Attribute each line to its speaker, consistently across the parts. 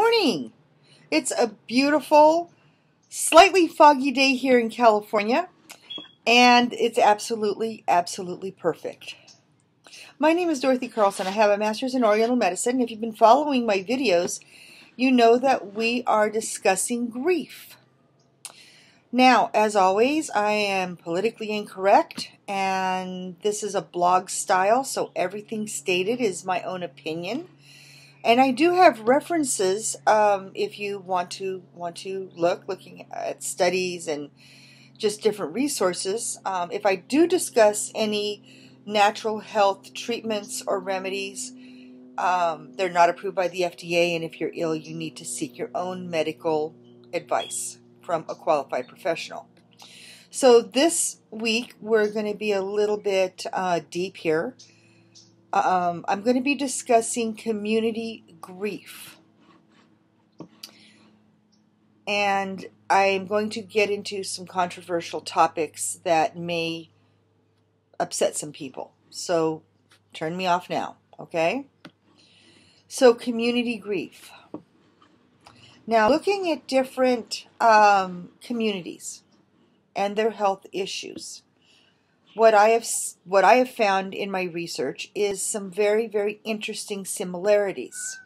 Speaker 1: morning. It's a beautiful, slightly foggy day here in California, and it's absolutely perfect. My name is Dorothy Carlson. I have a master's in Oriental Medicine. If you've been following my videos, you know that we are discussing grief. Now, as always, I am politically incorrect, and this is a blog style, so everything stated is my own opinion. And I do have references if you want to looking at studies and just different resources. If I do discuss any natural health treatments or remedies, they're not approved by the FDA, and if you're ill, you need to seek your own medical advice from a qualified professional. So this week we're going to be a little bit deep here. I'm going to be discussing community grief, and I'm going to get into some controversial topics that may upset some people, so turn me off now, okay? So community grief. Now, looking at different communities and their health issues, what I have found in my research is some very interesting similarities.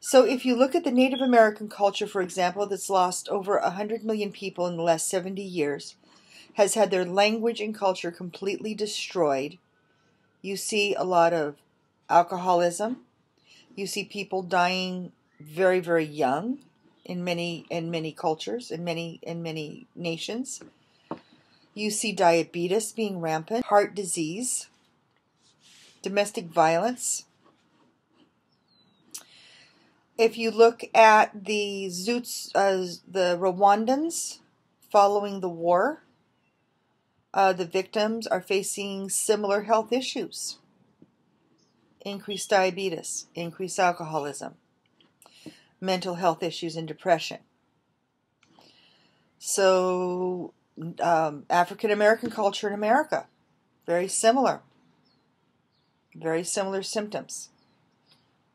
Speaker 1: So if you look at the Native American culture, for example, that's lost over 100 million people in the last 70 years, has had their language and culture completely destroyed. You see a lot of alcoholism. You see people dying very young in many cultures, in many nations. You see diabetes being rampant, heart disease, domestic violence. If you look at the Rwandans following the war, the victims are facing similar health issues. Increased diabetes, increased alcoholism, mental health issues, and depression. So African American culture in America, very similar symptoms: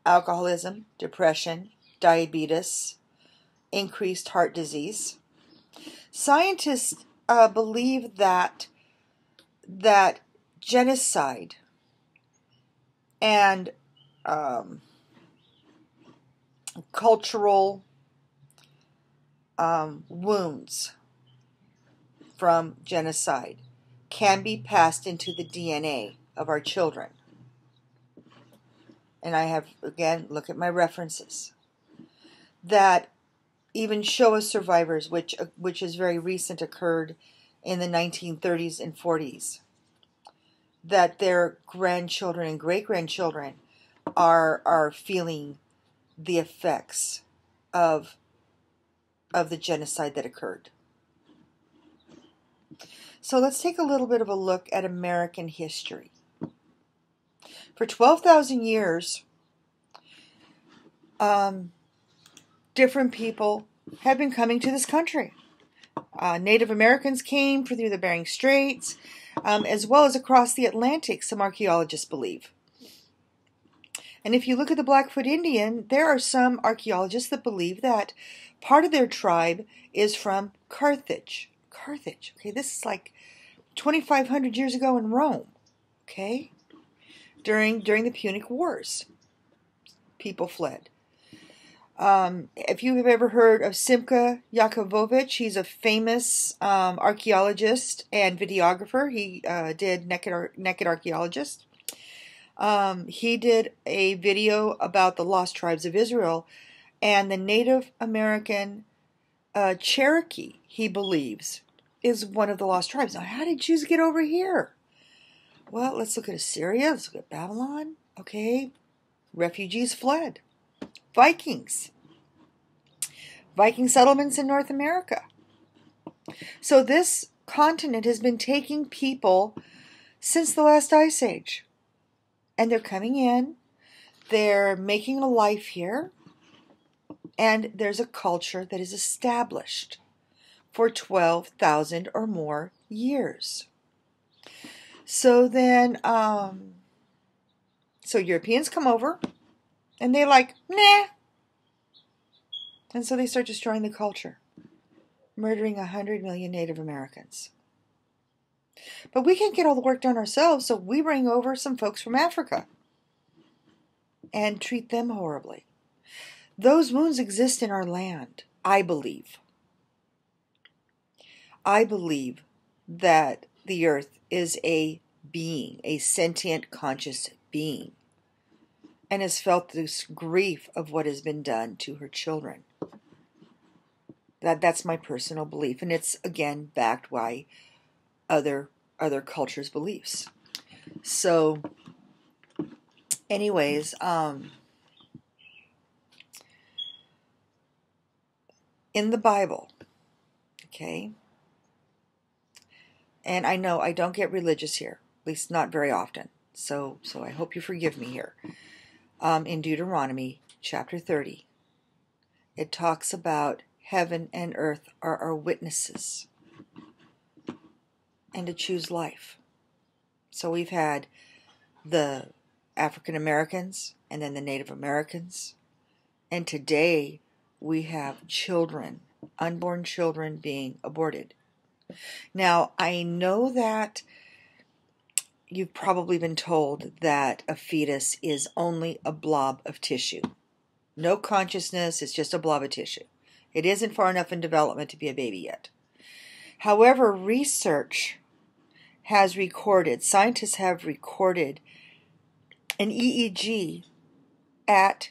Speaker 1: alcoholism, depression, diabetes, increased heart disease. Scientists believe that genocide and cultural wounds from genocide can be passed into the DNA of our children. And I have, again, look at my references that even Shoah survivors, which is very recent, occurred in the 1930s and 40s, that their grandchildren and great-grandchildren are feeling the effects of the genocide that occurred. So let's take a little bit of a look at American history. For 12,000 years, different people have been coming to this country. Native Americans came through the Bering Straits, as well as across the Atlantic, some archaeologists believe. And if you look at the Blackfoot Indian, there are some archaeologists that believe that part of their tribe is from Carthage. Carthage, okay, this is like 2,500 years ago in Rome, okay? During the Punic Wars, people fled. If you have ever heard of Simcha Yakovovich, he's a famous archaeologist and videographer. He did Naked Archaeologist. He did a video about the lost tribes of Israel, and the Native American Cherokee, he believes, is one of the lost tribes. Now, how did Jews get over here? Well, let's look at Assyria. Let's look at Babylon. Okay, refugees fled. Vikings. Viking settlements in North America. So this continent has been taking people since the last ice age. And they're coming in. They're making a life here. And there's a culture that is established for 12,000 or more years. So then, so Europeans come over, and they're like, nah, And so they start destroying the culture, murdering 100 million Native Americans. But we can't get all the work done ourselves, so we bring over some folks from Africa and treat them horribly. Those wounds exist in our land, I believe. I believe that the earth is a being, a sentient, conscious being, and has felt this grief of what has been done to her children. That's my personal belief, and it's, again, backed by other cultures' beliefs. So, anyways, in the Bible, okay, and I know I don't get religious here, at least not very often, so I hope you forgive me here. In Deuteronomy chapter 30, it talks about heaven and earth are our witnesses, and to choose life. So we've had the African Americans, and then the Native Americans, and today we have children, unborn children being aborted. Now, I know that you've probably been told that a fetus is only a blob of tissue. No consciousness, it's just a blob of tissue. It isn't far enough in development to be a baby yet. However, research has recorded, scientists have recorded an EEG at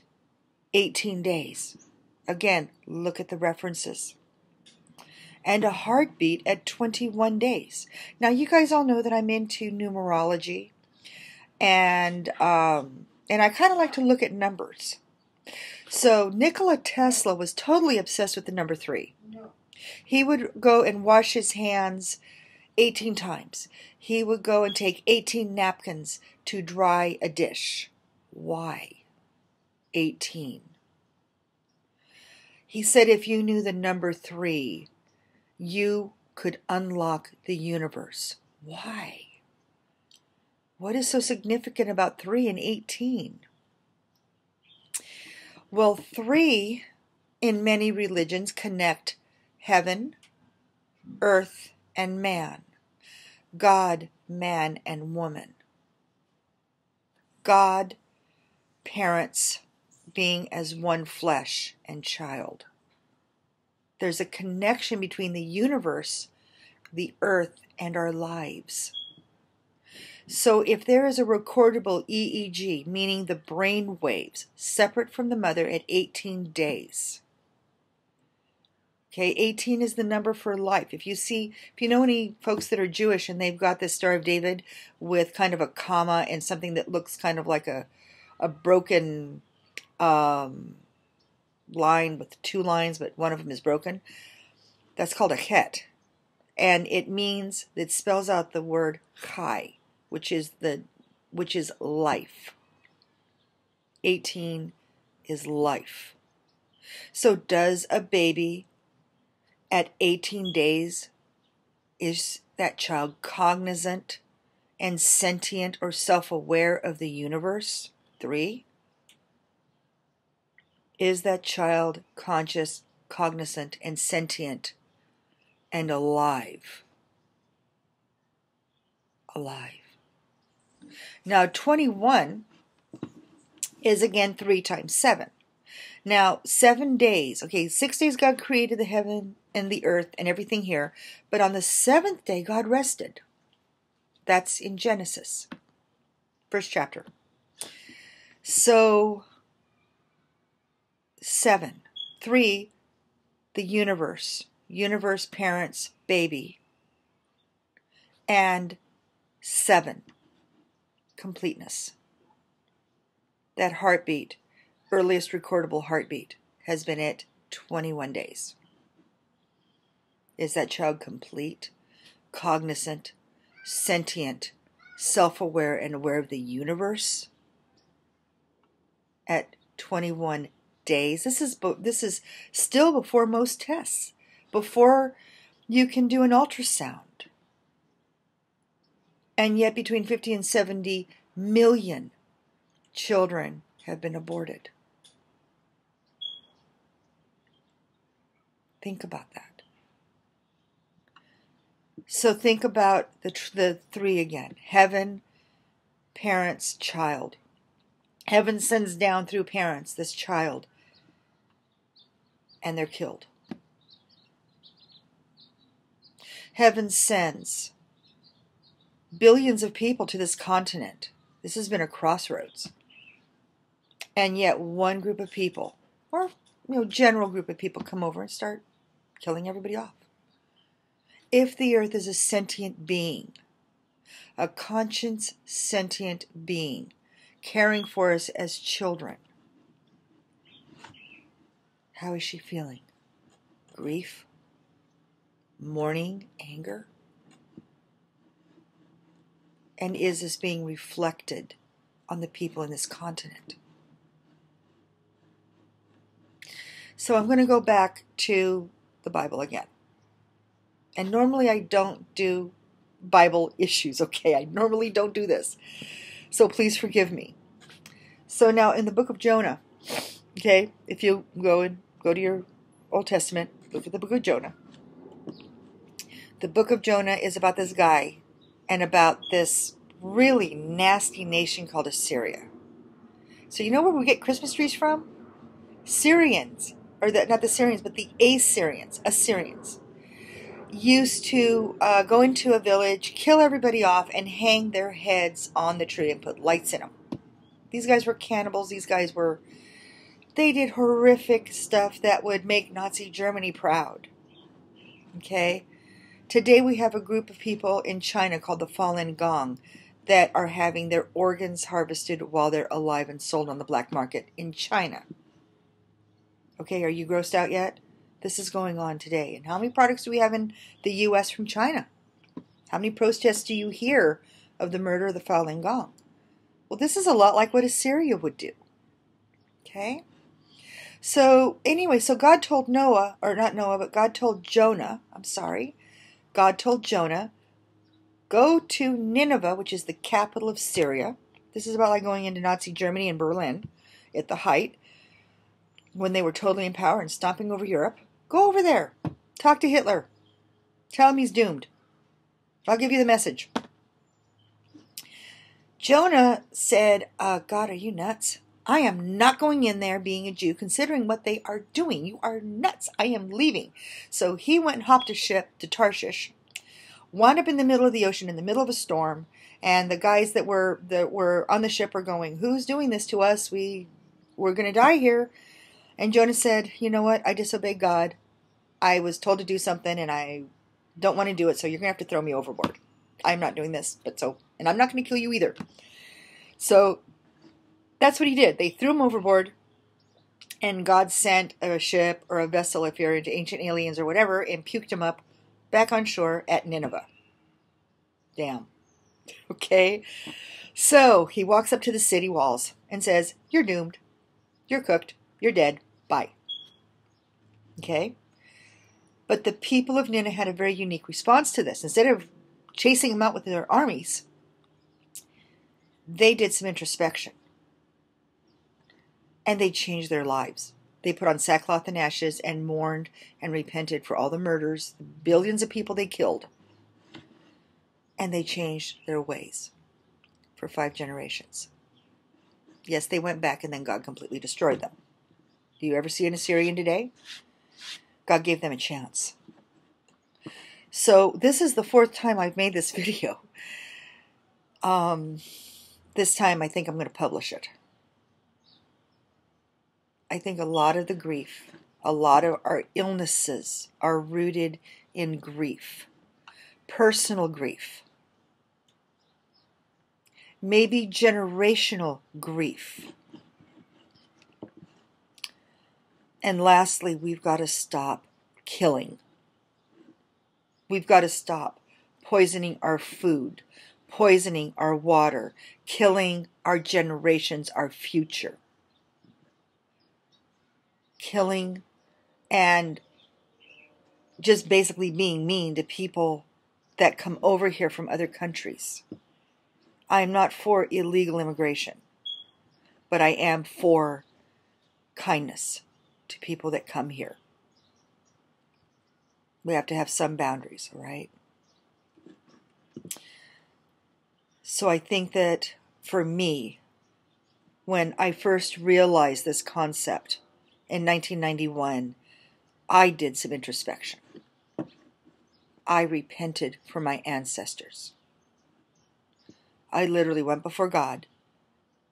Speaker 1: 18 days. Again, look at the references. And a heartbeat at 21 days. Now, you guys all know that I'm into numerology, and I kind of like to look at numbers. So Nikola Tesla was totally obsessed with the number 3. He would go and wash his hands 18 times. He would go and take 18 napkins to dry a dish. Why 18? He said if you knew the number 3, you could unlock the universe. Why? What is so significant about 3 and 18? Well, 3 in many religions connect heaven, earth, and man. God, man, and woman. God, parents being as one flesh and child. There's a connection between the universe, the earth, and our lives. So if there is a recordable EEG, meaning the brain waves, separate from the mother at 18 days. Okay, 18 is the number for life. If you know any folks that are Jewish and they've got this Star of David with kind of a comma and something that looks kind of like a broken line with 2 lines, but one of them is broken, that's called a het. And it spells out the word chai, which is life. 18 is life. So does a baby at 18 days, is that child cognizant and sentient or self-aware of the universe? 3. Is that child conscious, cognizant, and sentient and alive? Alive. Now 21 is again 3 times 7. Now 7 days, okay, 6 days God created the heaven and the earth and everything here, but on the 7th day God rested. That's in Genesis, 1st chapter. So 7, 3, the universe, parents, baby, and 7, completeness. That heartbeat, earliest recordable heartbeat, has been at 21 days. Is that child complete, cognizant, sentient, self-aware, and aware of the universe? At 21 days. This is still before most tests, before you can do an ultrasound. And yet between 50 and 70 million children have been aborted. Think about that. So think about the three again. Heaven, parents, child. Heaven sends down through parents this child, and they're killed. Heaven sends billions of people to this continent. This has been a crossroads. And yet one group of people, or general group of people, come over and start killing everybody off. If the earth is a sentient being, a conscious sentient being, caring for us as children, how is she feeling? Grief? Mourning? Anger? And is this being reflected on the people in this continent? So I'm going to go back to the Bible again. And normally I don't do Bible issues, okay? I normally don't do this. So please forgive me. So now in the book of Jonah, okay, if you go to your Old Testament, look at the book of Jonah. The book of Jonah is about this guy and about this really nasty nation called Assyria. So you know where we get Christmas trees from? Syrians, or not the Syrians, but the Assyrians, used to go into a village, kill everybody off, and hang their heads on the tree and put lights in them. These guys were cannibals. They did horrific stuff that would make Nazi Germany proud. Okay? Today we have a group of people in China called the Falun Gong that are having their organs harvested while they're alive and sold on the black market in China. Okay, are you grossed out yet? This is going on today. And how many products do we have in the U.S. from China? How many protests do you hear of the murder of the Falun Gong? Well, this is a lot like what Assyria would do. Okay? So, anyway, so God told God told Jonah, God told Jonah, go to Nineveh, which is the capital of Syria. This is about like going into Nazi Germany and Berlin at the height, when they were totally in power and stomping over Europe. Go over there. Talk to Hitler. Tell him he's doomed. I'll give you the message. Jonah said, God, are you nuts? I am not going in there being a Jew, considering what they are doing. You are nuts. I am leaving. So he went and hopped a ship to Tarshish, wound up in the middle of the ocean, in the middle of a storm, and the guys that were on the ship were going, who's doing this to us? We're going to die here. And Jonah said, you know what? I disobeyed God. I was told to do something, and I don't want to do it, so you're going to have to throw me overboard. I'm not doing this, and I'm not going to kill you either. So that's what he did. They threw him overboard, and God sent a ship or a vessel, if you're into ancient aliens or whatever, and puked him up back on shore at Nineveh. Damn. Okay? So he walks up to the city walls and says, you're doomed. You're cooked. You're dead. Bye. Okay? But the people of Nineveh had a very unique response to this. Instead of chasing them out with their armies, they did some introspection. And they changed their lives. They put on sackcloth and ashes and mourned and repented for all the murders, the billions of people they killed. And they changed their ways for 5 generations. Yes, they went back and then God completely destroyed them. Do you ever see an Assyrian today? God gave them a chance. So this is the 4th time I've made this video. This time I think I'm going to publish it. I think a lot of the grief, a lot of our illnesses are rooted in grief. Personal grief. Maybe generational grief. And lastly, we've got to stop killing. We've got to stop poisoning our food, poisoning our water, killing our generations, our future. Killing and just basically being mean to people that come over here from other countries. I'm not for illegal immigration, but I am for kindness to people that come here. We have to have some boundaries, all right? So I think that for me, when I first realized this concept in 1991, I did some introspection. I repented for my ancestors. I literally went before God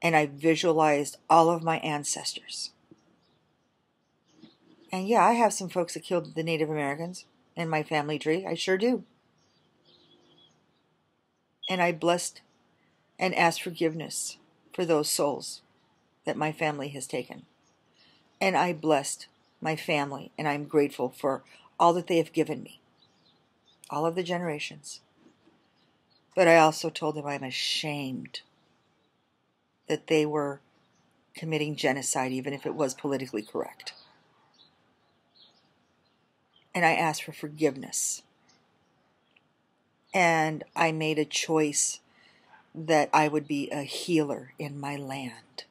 Speaker 1: and I visualized all of my ancestors. And yeah, I have some folks that killed the Native Americans in my family tree. I sure do. And I blessed and asked forgiveness for those souls that my family has taken. And I blessed my family, and I'm grateful for all that they have given me, all of the generations. But I also told them I'm ashamed that they were committing genocide, even if it was politically correct. And I asked for forgiveness. And I made a choice that I would be a healer in my land.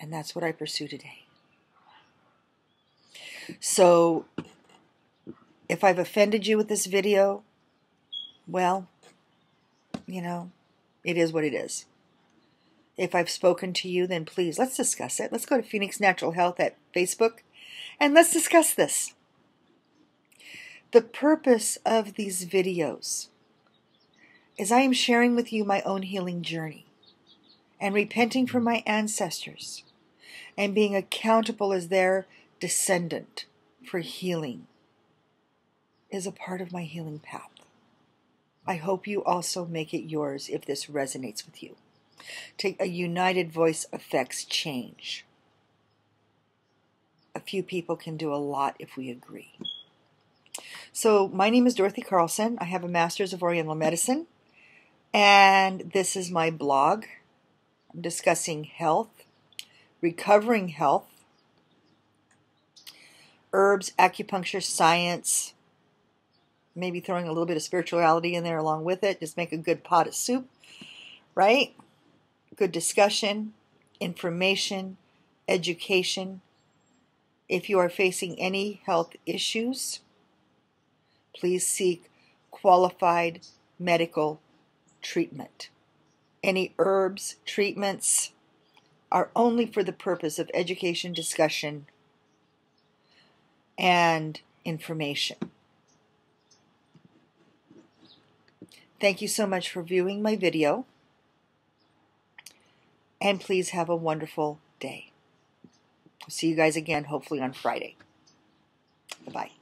Speaker 1: And that's what I pursue today. So, if I've offended you with this video, well, you know, it is what it is. If I've spoken to you, then please, let's discuss it. Let's go to Phoenix Natural Health at Facebook, and let's discuss this. The purpose of these videos is I am sharing with you my own healing journey and repenting for my ancestors and being accountable as their descendant for healing is a part of my healing path. I hope you also make it yours if this resonates with you. A united voice affects change. A few people can do a lot if we agree. So my name is Dorothy Carlson. I have a Master's of Oriental Medicine, and this is my blog. I'm discussing health, recovering health, herbs, acupuncture, science, maybe throwing a little bit of spirituality in there along with it. Just make a good pot of soup, right? Good discussion, information, education. If you are facing any health issues, please seek qualified medical treatment. Any herbs, treatments are only for the purpose of education, discussion, and information. Thank you so much for viewing my video, and please have a wonderful day. See you guys again, hopefully on Friday. Bye-bye.